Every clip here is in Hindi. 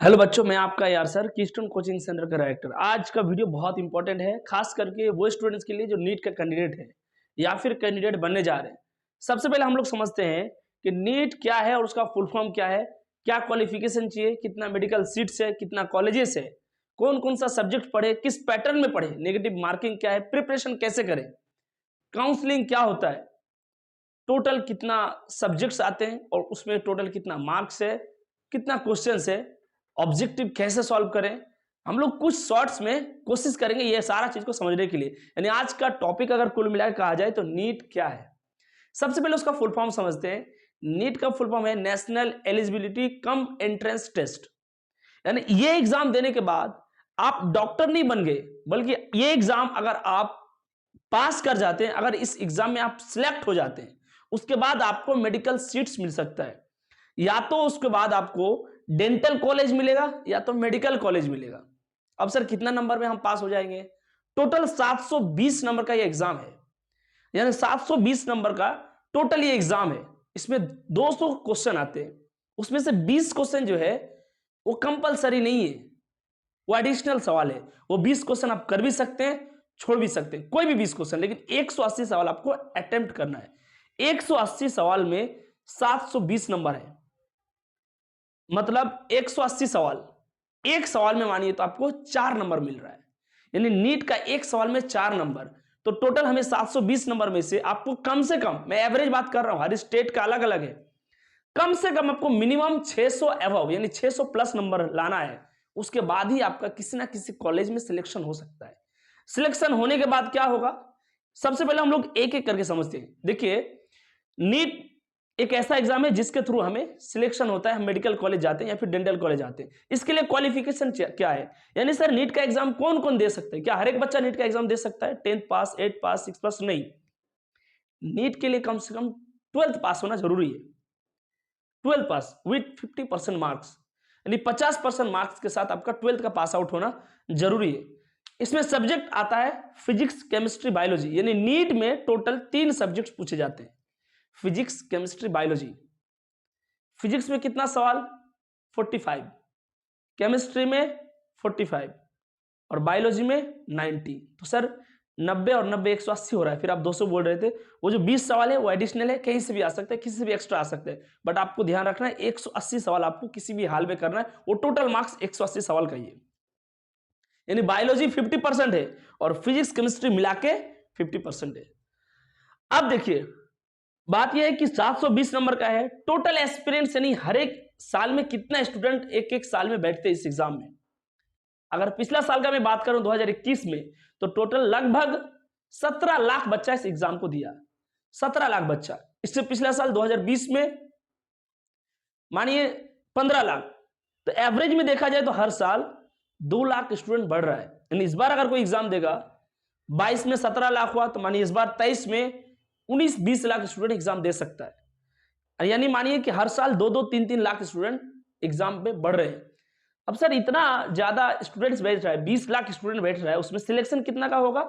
हेलो बच्चों, मैं आपका यार सर कीस्टोन कोचिंग सेंटर का डायरेक्टर। आज का वीडियो बहुत इंपॉर्टेंट है, खास करके वो स्टूडेंट्स के लिए जो नीट का कैंडिडेट है या फिर कैंडिडेट बनने जा रहे हैं। सबसे पहले हम लोग समझते हैं कि नीट क्या है और उसका फुल फॉर्म क्या है, क्या क्वालिफिकेशन चाहिए, कितना मेडिकल सीट्स है, कितना कॉलेजेस है, कौन कौन सा सब्जेक्ट पढ़े, किस पैटर्न में पढ़े, नेगेटिव मार्किंग क्या है, प्रिपरेशन कैसे करें, काउंसलिंग क्या होता है, टोटल कितना सब्जेक्ट्स आते हैं और उसमें टोटल कितना मार्क्स है, कितना क्वेश्चंस है, ऑब्जेक्टिव कैसे सॉल्व करें। हम लोग कुछ शॉर्ट्स में कोशिश करेंगे ये सारा चीज को समझने के लिए। यानी आज का टॉपिक अगर कुल मिलाकर कहा जाए तो नीट क्या है। सबसे पहले उसका फुल फॉर्म समझते हैं। नीट का फुल फॉर्म है national eligibility cum entrance test. यानी ये एग्जाम देने के बाद आप डॉक्टर नहीं बन गए, बल्कि ये एग्जाम अगर आप पास कर जाते हैं, अगर इस एग्जाम में आप सिलेक्ट हो जाते हैं, उसके बाद आपको मेडिकल सीट्स मिल सकता है। या तो उसके बाद आपको डेंटल कॉलेज मिलेगा या तो मेडिकल कॉलेज मिलेगा। अब सर कितना नंबर में हम पास हो जाएंगे? टोटल 720 नंबर का ये एग्जाम है। यानी 720 नंबर का टोटल ये एग्जाम है। इसमें 200 क्वेश्चन आते हैं, उसमें से 20 क्वेश्चन जो है वो कंपलसरी नहीं है, वो एडिशनल सवाल है। वो 20 क्वेश्चन आप कर भी सकते हैं, छोड़ भी सकते हैं, कोई भी 20 क्वेश्चन, लेकिन 180 सवाल आपको अटेम्प्ट करना है। 180 सवाल में 720 नंबर है, मतलब 180 सवाल, एक सवाल में मानिए तो आपको 4 नंबर मिल रहा है। यानी नीट का एक सवाल में 4 नंबर, तो टोटल हमें 720 नंबर में से आपको कम से कम, मैं एवरेज बात कर रहा हूं, हर स्टेट का अलग अलग है, कम से कम आपको मिनिमम 600 अबव यानी 600 प्लस नंबर लाना है। उसके बाद ही आपका किसी ना किसी कॉलेज में सिलेक्शन हो सकता है। सिलेक्शन होने के बाद क्या होगा, सबसे पहले हम लोग एक एक करके समझते हैं। देखिए, नीट एक ऐसा एग्जाम है जिसके थ्रू हमें सिलेक्शन होता है, हम मेडिकल कॉलेज जाते हैं या फिर डेंटल कॉलेज जाते हैं। इसके लिए क्वालिफिकेशन क्या है? यानी सर नीट का एग्जाम कौन कौन दे सकता है? क्या हर एक बच्चा नीट का एग्जाम दे सकता है? 10th पास, 8 पास, 6 पास? नहीं, नीट के लिए कम से कम 12th पास होना जरूरी है। 12 पास विथ 50% मार्क्स, यानी 50% मार्क्स के साथ आपका 12th का पास आउट होना जरूरी है। इसमें सब्जेक्ट आता है फिजिक्स, केमिस्ट्री, बायोलॉजी। यानी नीट में टोटल 3 सब्जेक्ट्स पूछे जाते हैं, फिजिक्स, केमिस्ट्री, बायोलॉजी। फिजिक्स में कितना सवाल? 45, केमिस्ट्री में 45 और बायोलॉजी में 90। तो सर 90 और 90 180 हो रहा है, फिर आप 200 बोल रहे थे। वो जो 20 सवाल है वो एडिशनल है, कहीं से भी आ सकते हैं, किसी से भी एक्स्ट्रा आ सकते हैं, बट आपको ध्यान रखना है 180 सवाल आपको किसी भी हाल में करना है। वो टोटल मार्क्स 180 सवाल का ही है। यानी बायोलॉजी 50% है और फिजिक्स केमिस्ट्री मिला के 50% है। अब देखिए, बात यह है कि 720 नंबर का है टोटल एस्पिरेंट्स, यानी हर एक साल में कितना स्टूडेंट एक एक साल में बैठते हैं इस एग्जाम में। अगर पिछला साल का मैं बात करूं 2021 में, तो टोटल लगभग 17 लाख बच्चा इस एग्जाम को दिया। 17 लाख बच्चा। इससे पिछला साल 2020 में मानिए 15 लाख। तो एवरेज में देखा जाए तो हर साल 2 लाख स्टूडेंट बढ़ रहा है। यानी इस बार अगर कोई एग्जाम देगा, 22 में 17 लाख हुआ, तो मानिए इस बार 23 में 19-20 लाख स्टूडेंट एग्जाम दे सकता है। यानी मानिए कि हर साल 2-2, 3-3 लाख स्टूडेंट एग्जाम में बढ़ रहे हैं। अब सर इतना ज्यादा स्टूडेंट्स बैठ रहा है, 20 लाख स्टूडेंट बैठ रहा है, उसमें सिलेक्शन कितना का होगा?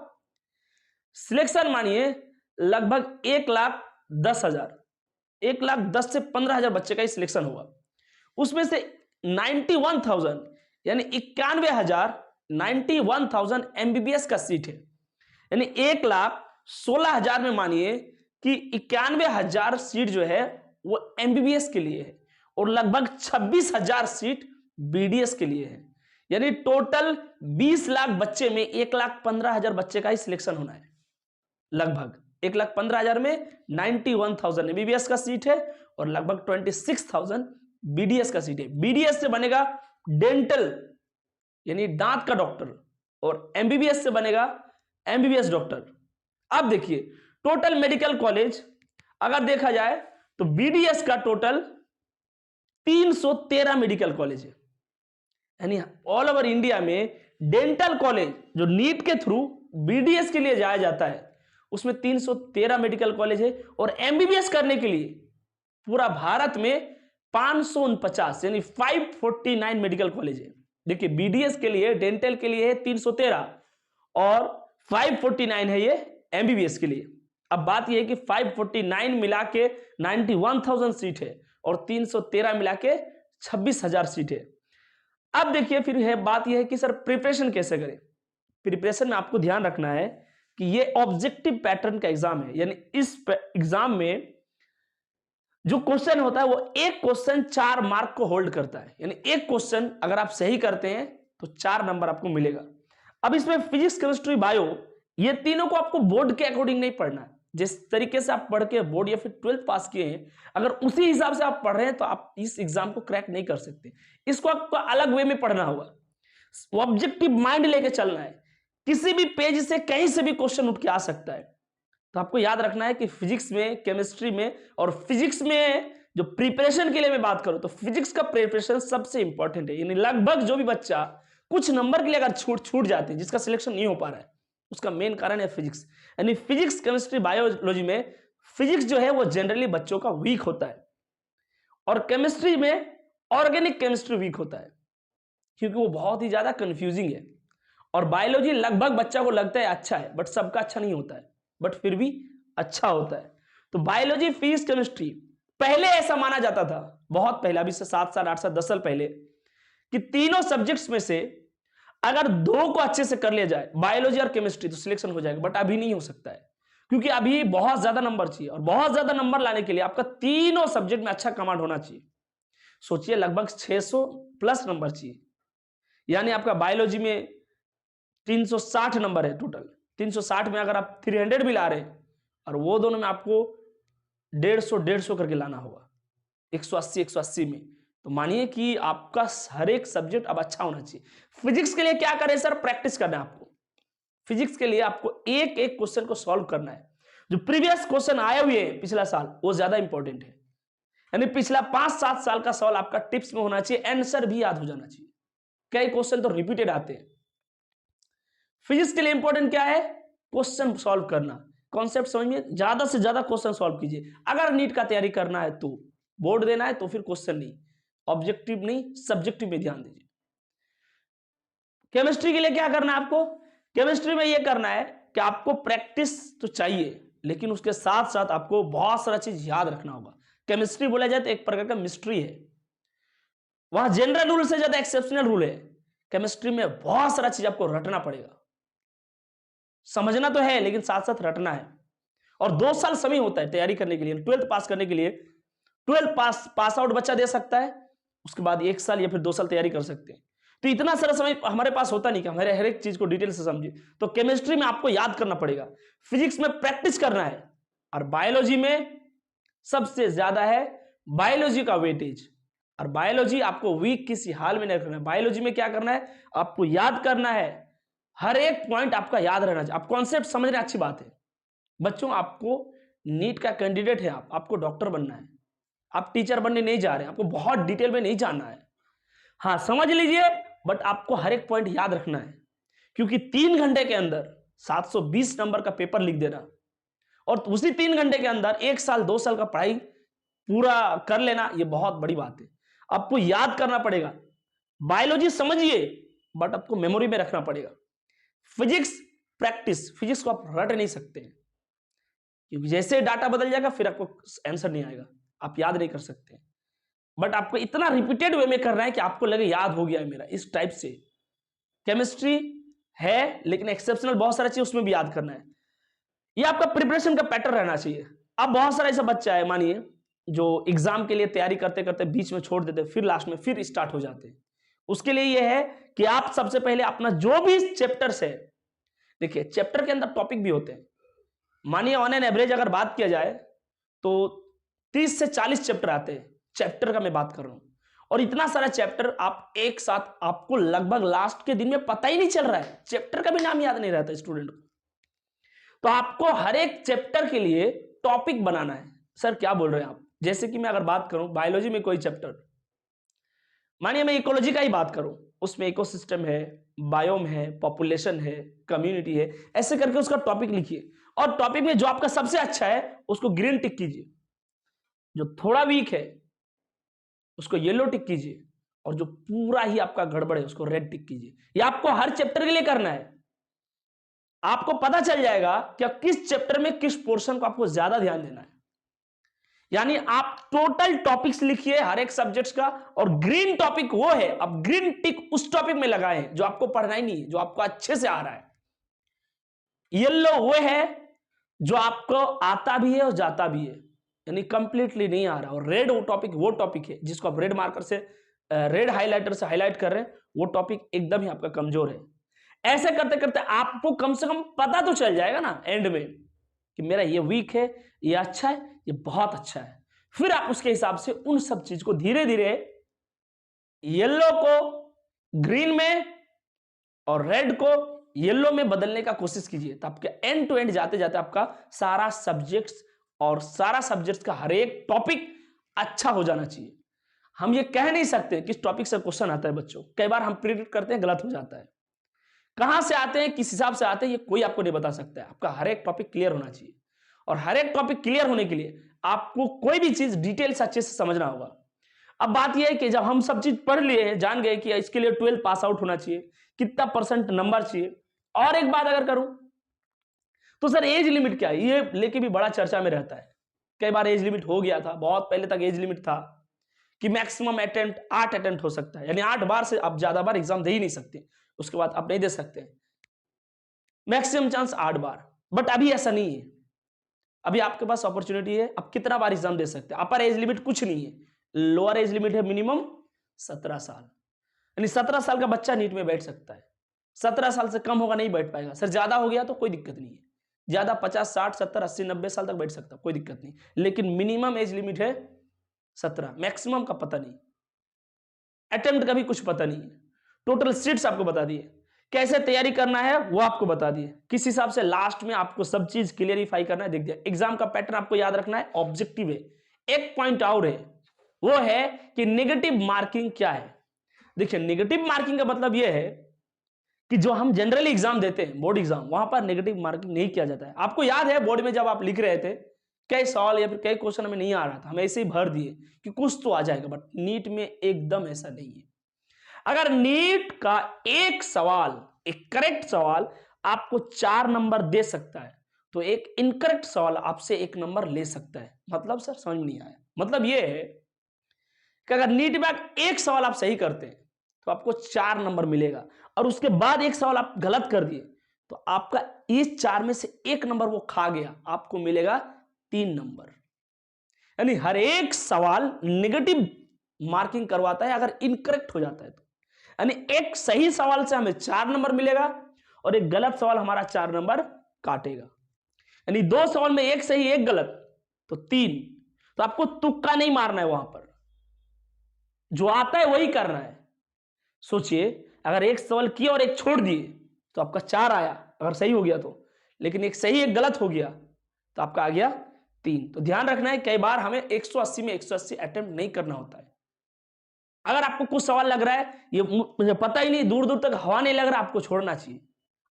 सिलेक्शन मानिए लगभग 1,10,000, 1,10,000 से 15,000 बच्चे का ही सिलेक्शन होगा। उसमें से 91,000 यानी 91,000, 91,000 एमबीबीएस का सीट है। यानी 1,16,000 में मानिए कि 91,000 सीट जो है वो एमबीबीएस के लिए है और लगभग 26,000 सीट बीडीएस के लिए है। यानी टोटल 20 लाख बच्चे में 1,15,000 बच्चे का ही सिलेक्शन होना है। लगभग 1,15,000 में 91,000 एमबीबीएस का सीट है और लगभग 26,000 बीडीएस का सीट है। बीडीएस से बनेगा डेंटल यानी दांत का डॉक्टर और एमबीबीएस से बनेगा एमबीबीएस डॉक्टर। अब देखिए, टोटल मेडिकल कॉलेज अगर देखा जाए तो बीडीएस का टोटल 313 मेडिकल कॉलेज है। यानी ऑल ओवर इंडिया में डेंटल कॉलेज जो नीट के थ्रू बीडीएस के लिए जाया जाता है, उसमें 313 मेडिकल कॉलेज है। और एमबीबीएस करने के लिए पूरा भारत में 549 यानी 549 मेडिकल कॉलेज है। देखिए, बीडीएस के लिए, डेंटल के लिए है 313 और 549 है ये एमबीबीएस के लिए। अब बात यह है कि 549 मिला के 91,000 सीट है और 313 मिला के 26,000 सीट है। अब देखिए फिर है बात यह है कि सर प्रिपरेशन कैसे करें। प्रिपरेशन में आपको ध्यान रखना है कि ये ऑब्जेक्टिव पैटर्न का एग्जाम है, यानी इस एग्जाम में जो क्वेश्चन होता है वो एक क्वेश्चन 4 मार्क को होल्ड करता है, यानी एक क्वेश्चन अगर आप सही करते हैं तो 4 नंबर आपको मिलेगा। अब इसमें फिजिक्स, केमिस्ट्री, बायो ये तीनों को आपको बोर्ड के अकॉर्डिंग नहीं पढ़ना है। जिस तरीके से आप पढ़ के बोर्ड या फिर 12th पास किए हैं, अगर उसी हिसाब से आप पढ़ रहे हैं तो आप इस एग्जाम को क्रैक नहीं कर सकते। इसको आपको अलग वे में पढ़ना होगा, ऑब्जेक्टिव माइंड लेके चलना है। किसी भी पेज से कहीं से भी क्वेश्चन उठ के आ सकता है। तो आपको याद रखना है कि फिजिक्स में, केमिस्ट्री में और फिजिक्स में जो प्रिपरेशन के लिए मैं बात करूं तो फिजिक्स का प्रिपरेशन सबसे इंपॉर्टेंट है। यानी लगभग जो भी बच्चा कुछ नंबर के लिए अगर छूट जाते हैं, जिसका सिलेक्शन नहीं हो पा रहा है, उसका मेन कारण है फिजिक्स। यानी फिजिक्स, केमिस्ट्री, बायोलॉजी में फिजिक्स जो है वो जनरली बच्चों का वीक होता है और केमिस्ट्री में ऑर्गेनिक केमिस्ट्री वीक होता है क्योंकि वो बहुत ही ज्यादा कंफ्यूजिंग है। और बायोलॉजी लगभग बच्चा को लगता है अच्छा है, बट सबका अच्छा नहीं होता है, बट फिर भी अच्छा होता है। तो बायोलॉजी, फिजिक्स, केमिस्ट्री पहले ऐसा माना जाता था, बहुत पहले, अभी से 7 साल 8 साल 10 साल पहले, कि तीनों सब्जेक्ट्स में से अगर 2 को अच्छे से कर लिया जाए, बायोलॉजी और केमिस्ट्री, तो सिलेक्शन हो जाएगा। बट अभी नहीं हो सकता है क्योंकि अभी बहुत ज्यादा नंबर चाहिए और बहुत ज्यादा नंबर लाने के लिए आपका तीनों सब्जेक्ट में अच्छा कमांड होना चाहिए। सोचिए लगभग 600 प्लस नंबर चाहिए, यानी आपका बायोलॉजी में 360 नंबर है टोटल। 360 में अगर आप 300 भी ला रहे हैं और वो दोनों में आपको 150 करके लाना होगा, 180 में, तो मानिए कि आपका हर एक सब्जेक्ट अब अच्छा होना चाहिए। फिजिक्स के लिए क्या करें सर? प्रैक्टिस करना है आपको। फिजिक्स के लिए आपको एक एक क्वेश्चन को सॉल्व करना है। जो प्रीवियस क्वेश्चन आए हुए हैं पिछला साल वो ज्यादा इंपॉर्टेंट है, यानी पिछला 5-7 साल का सवाल आपका टिप्स में होना चाहिए, आंसर भी याद हो जाना चाहिए। कई क्वेश्चन तो रिपीटेड आते हैं। फिजिक्स के लिए इंपॉर्टेंट क्या है? क्वेश्चन सॉल्व करना, कॉन्सेप्ट समझिए, ज्यादा से ज्यादा क्वेश्चन सॉल्व कीजिए। अगर नीट का तैयारी करना है तो बोर्ड देना है तो फिर क्वेश्चन नहीं, ऑब्जेक्टिव नहीं, सब्जेक्टिव में ध्यान दीजिए। केमिस्ट्री के लिए क्या करना है आपको? केमिस्ट्री में यह करना है कि आपको प्रैक्टिस तो चाहिए, लेकिन उसके साथ साथ आपको बहुत सारा चीज याद रखना होगा। केमिस्ट्री बोला जाए तो एक प्रकार का मिस्ट्री है, वहां जनरल रूल से ज्यादा एक्सेप्शनल रूल है। केमिस्ट्री में बहुत सारा चीज आपको रटना पड़ेगा, समझना तो है लेकिन साथ साथ रटना है। और 2 साल समय होता है तैयारी करने के लिए, 12th पास करने के लिए। 12th पास आउट बच्चा दे सकता है, उसके बाद 1 साल या फिर 2 साल तैयारी कर सकते हैं। तो इतना सारा समय हमारे पास होता नहीं कि हमारे हर एक चीज को डिटेल से समझे। तो केमिस्ट्री में आपको याद करना पड़ेगा, फिजिक्स में प्रैक्टिस करना है, और बायोलॉजी में सबसे ज्यादा है बायोलॉजी का वेटेज। और बायोलॉजी आपको वीक किसी हाल में नहीं करना है। बायोलॉजी में क्या करना है? आपको याद करना है, हर एक पॉइंट आपका याद रहना चाहिए। आप कॉन्सेप्ट समझ रहे, अच्छी बात है। बच्चों आपको नीट का कैंडिडेट है, आपको डॉक्टर बनना है, आप टीचर बनने नहीं जा रहे हैं, आपको बहुत डिटेल में नहीं जानना है। हाँ समझ लीजिए, बट आपको हर एक पॉइंट याद रखना है, क्योंकि 3 घंटे के अंदर 720 नंबर का पेपर लिख देना और उसी 3 घंटे के अंदर 1 साल 2 साल का पढ़ाई पूरा कर लेना, यह बहुत बड़ी बात है। आपको याद करना पड़ेगा। बायोलॉजी समझिए बट आपको मेमोरी में रखना पड़ेगा। फिजिक्स प्रैक्टिस, फिजिक्स को आप रट नहीं सकते हैं क्योंकि जैसे डाटा बदल जाएगा फिर आपको आंसर नहीं आएगा, आप याद नहीं कर सकते। बट आपको इतना रिपीटेड वे में करना है कि आपको लगे याद हो गया है मेरा, इस टाइप से। केमिस्ट्री है लेकिन एक्सेप्शनल बहुत सारा चीज उसमें भी याद करना है। ये आपका प्रिपरेशन का पैटर्न रहना चाहिए। अब बहुत सारा ऐसा बच्चा है मानिए जो एग्जाम के लिए तैयारी करते करते बीच में छोड़ देते, फिर लास्ट में फिर स्टार्ट हो जाते हैं। उसके लिए यह है कि आप सबसे पहले अपना जो भी चैप्टर्स है, देखिए चैप्टर के अंदर टॉपिक भी होते हैं। मानिए ऑन एन एवरेज अगर बात किया जाए तो 30 से 40 चैप्टर आते हैं, चैप्टर का मैं बात कर रहा हूं। और इतना सारा चैप्टर आप एक साथ, आपको लगभग लास्ट के दिन में पता ही नहीं चल रहा है, चैप्टर का भी नाम याद नहीं रहता स्टूडेंट को। तो आपको हर एक चैप्टर के लिए टॉपिक बनाना है। सर क्या बोल रहे हैं आप? जैसे कि मैं अगर बात करूं बायोलॉजी में कोई चैप्टर, मानिए मैं इकोलॉजी का ही बात करूं, उसमें इकोसिस्टम है, बायोम है, पॉपुलेशन है, कम्युनिटी है, ऐसे करके उसका टॉपिक लिखिए। और टॉपिक में जो आपका सबसे अच्छा है उसको ग्रीन टिक कीजिए, जो थोड़ा वीक है उसको येलो टिक कीजिए, और जो पूरा ही आपका गड़बड़ है उसको रेड टिक कीजिए। ये आपको हर चैप्टर के लिए करना है। आपको पता चल जाएगा कि किस चैप्टर में किस पोर्शन को आपको ज्यादा ध्यान देना है। यानी आप टोटल टॉपिक्स लिखिए हर एक सब्जेक्ट्स का, और ग्रीन टॉपिक वो है, अब ग्रीन टिक उस टॉपिक में लगाए जो आपको पढ़ना ही नहीं है, जो आपको अच्छे से आ रहा है। येलो वो है जो आपको आता भी है और जाता भी है, यानी कंप्लीटली नहीं आ रहा। और रेड वो टॉपिक है जिसको आप रेड मार्कर से, रेड हाइलाइटर से हाईलाइट कर रहे हैं, वो टॉपिक एकदम ही आपका कमजोर है। ऐसे करते करते आपको कम से कम पता तो चल जाएगा ना एंड में कि मेरा ये वीक है, ये अच्छा है, ये बहुत अच्छा है। फिर आप उसके हिसाब से उन सब चीज को धीरे धीरे येलो को ग्रीन में और रेड को येलो में बदलने का कोशिश कीजिए। तो आपके एंड टू एंड जाते जाते आपका सारा सब्जेक्ट्स और सारा सब्जेक्ट्स का हर एक टॉपिक अच्छा हो जाना चाहिए। हम ये कह नहीं सकते किस टॉपिक से क्वेश्चन आता है बच्चों, कई बार हम प्रिडिक्ट करते हैं, गलत हो जाता है। कहां से आते हैं, किस हिसाब से आते हैं, ये कोई आपको नहीं बता सकता है। आपका हर एक टॉपिक क्लियर होना चाहिए, और हर एक टॉपिक क्लियर होने के लिए आपको कोई भी चीज डिटेल से अच्छे से समझना होगा। अब बात यह है कि जब हम सब चीज पढ़ लिए हैं, जान गए कि इसके लिए 12 पास आउट होना चाहिए, कितना % नंबर चाहिए। और एक बात अगर करूं तो सर एज लिमिट क्या है, ये लेके भी बड़ा चर्चा में रहता है। कई बार एज लिमिट हो गया था, बहुत पहले तक एज लिमिट था कि मैक्सिमम अटेम्प्ट 8 अटेम्प्ट हो सकता है, यानी 8 बार से आप ज्यादा बार एग्जाम दे ही नहीं सकते, उसके बाद आप नहीं दे सकते, मैक्सिमम चांस 8 बार। बट अभी ऐसा नहीं है, अभी आपके पास अपॉर्चुनिटी है, आप कितना बार एग्जाम दे सकते हैं। अपर एज लिमिट कुछ नहीं है, लोअर एज लिमिट है मिनिमम 17 साल, यानी 17 साल का बच्चा नीट में बैठ सकता है। 17 साल से कम होगा नहीं बैठ पाएगा, सर ज्यादा हो गया तो कोई दिक्कत नहीं है, ज्यादा 50 60 70 80 90 साल तक बैठ सकता, कोई दिक्कत नहीं, लेकिन मिनिमम एज लिमिट है 17, मैक्सिमम का पता नहीं, अटेम्प्ट का भी कुछ पता नहीं है। टोटल सीट्स आपको बता दिए, कैसे तैयारी करना है वो आपको बता दिए, किस हिसाब से लास्ट में आपको सब चीज क्लियरिफाई करना है देख दिया। एग्जाम का पैटर्न आपको याद रखना है, ऑब्जेक्टिव है। एक पॉइंट और है, वो है कि नेगेटिव मार्किंग क्या है। देखिए नेगेटिव मार्किंग का मतलब यह है कि जो हम जनरली एग्जाम देते हैं, बोर्ड एग्जाम, वहां पर नेगेटिव मार्किंग नहीं किया जाता है। आपको याद है बोर्ड में जब आप लिख रहे थे, कई सवाल या फिर कई क्वेश्चन हमें नहीं आ रहा था, हम ऐसे ही भर दिए कि कुछ तो आ जाएगा, बट नीट में एकदम ऐसा नहीं है। अगर नीट का एक सवाल, एक करेक्ट सवाल आपको 4 नंबर दे सकता है, तो एक इनकरेक्ट सवाल आपसे 1 नंबर ले सकता है। मतलब सर समझ में नहीं आया, मतलब यह है कि अगर नीट में एक सवाल आप सही करते हैं तो आपको 4 नंबर मिलेगा, और उसके बाद एक सवाल आप गलत कर दिए तो आपका इस 4 में से 1 नंबर वो खा गया, आपको मिलेगा 3 नंबर। यानी हर एक सवाल नेगेटिव मार्किंग करवाता है अगर इनकरेक्ट हो जाता है तो। यानी एक सही सवाल से हमें 4 नंबर मिलेगा और एक गलत सवाल हमारा 4 नंबर काटेगा। यानी 2 सवाल में एक सही एक गलत तो 3। तो आपको तुक्का नहीं मारना है, वहां पर जो आता है वही करना है। सोचिए अगर एक सवाल किया और एक छोड़ दिए तो आपका 4 आया अगर सही हो गया तो, लेकिन एक सही एक गलत हो गया तो आपका आ गया 3। तो ध्यान रखना है, कई बार हमें 180 में 180 अटेम्प्ट नहीं करना होता है। अगर आपको कुछ सवाल लग रहा है ये मुझे पता ही नहीं, दूर दूर तक हवा नहीं लग रहा, आपको छोड़ना चाहिए।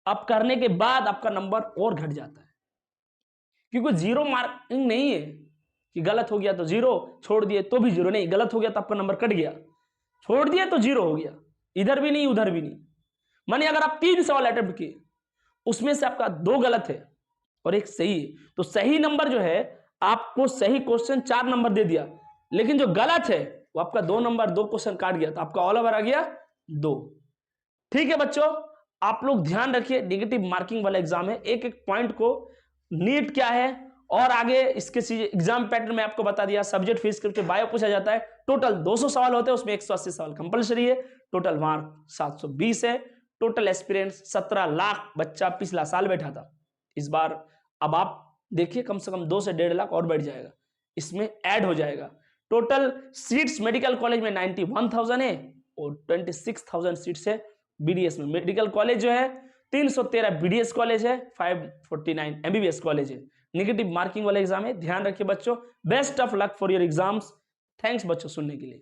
अब करने के बाद आपका नंबर और घट जाता है, क्योंकि 0 मार्किंग नहीं है कि गलत हो गया तो 0, छोड़ दिए तो भी 0, नहीं, गलत हो गया तो आपका नंबर कट गया, छोड़ दिया तो 0 हो गया, इधर भी नहीं उधर भी नहीं। माने अगर आप 3 सवाल अटेम्प्ट किए, उसमें से आपका 2 गलत है और एक सही है, तो सही नंबर जो है आपको सही क्वेश्चन 4 नंबर दे दिया, लेकिन जो गलत है वो आपका 2 नंबर 2 क्वेश्चन काट गया, तो आपका ऑल ओवर आ गया 2। ठीक है बच्चों, आप लोग ध्यान रखिए, नेगेटिव मार्किंग वाला एग्जाम है, एक एक पॉइंट को नीट क्या है और आगे इसके एग्जाम पैटर्न में आपको बता दिया। सब्जेक्ट फीस करके बायो पूछा जाता है, टोटल 200 सवाल होते हैं, उसमें 180 सवाल कंपलसरी है, टोटल मार्क 720 है, टोटल एक्सपीरियंस 17 लाख बच्चा पिछला साल बैठा था, इस बार अब आप देखिए कम से कम 2 से 1.5 लाख और बैठ जाएगा, इसमें ऐड हो जाएगा। टोटल सीट्स मेडिकल कॉलेज में 91,000 है और 26,000 सीट्स है बीडीएस में। मेडिकल कॉलेज जो है 313 बीडीएस कॉलेज है, 549 एमबीबीएस कॉलेज है। नेगेटिव मार्किंग वाला एग्जाम है, ध्यान रखिए बच्चों। Best of luck for your exams. Thanks बच्चों सुनने के लिए।